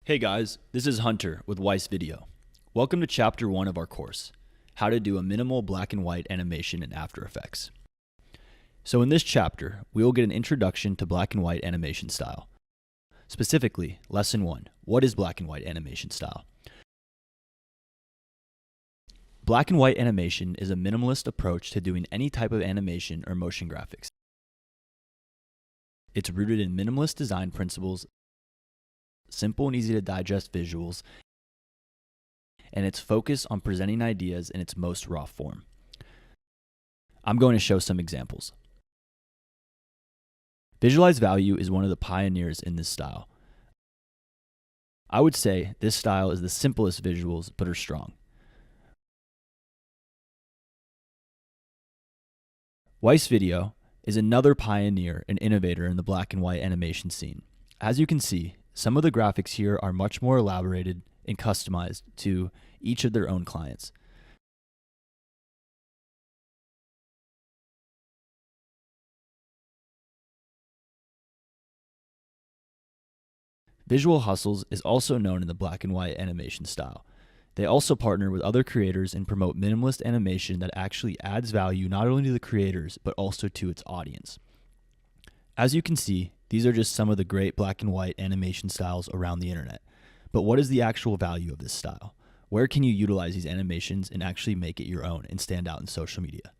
Hey guys, this is Hunter with Weiss Video. Welcome to Chapter 1 of our course, How to Do a Minimal Black and White Animation in After Effects. So in this chapter, we will get an introduction to black and white animation style. Specifically, Lesson 1, what is black and white animation style? Black and white animation is a minimalist approach to doing any type of animation or motion graphics. It's rooted in minimalist design principles, simple and easy to digest visuals, and its focus on presenting ideas in its most raw form. I'm going to show some examples. Visualize Value is one of the pioneers in this style. I would say this style is the simplest visuals but are strong. Weiss Video is another pioneer and innovator in the black and white animation scene. As you can see, some of the graphics here are much more elaborated and customized to each of their own clients. Visual Hustles is also known in the black and white animation style. They also partner with other creators and promote minimalist animation that actually adds value not only to the creators, but also to its audience. As you can see, these are just some of the great black and white animation styles around the internet. But what is the actual value of this style? Where can you utilize these animations and actually make it your own and stand out in social media?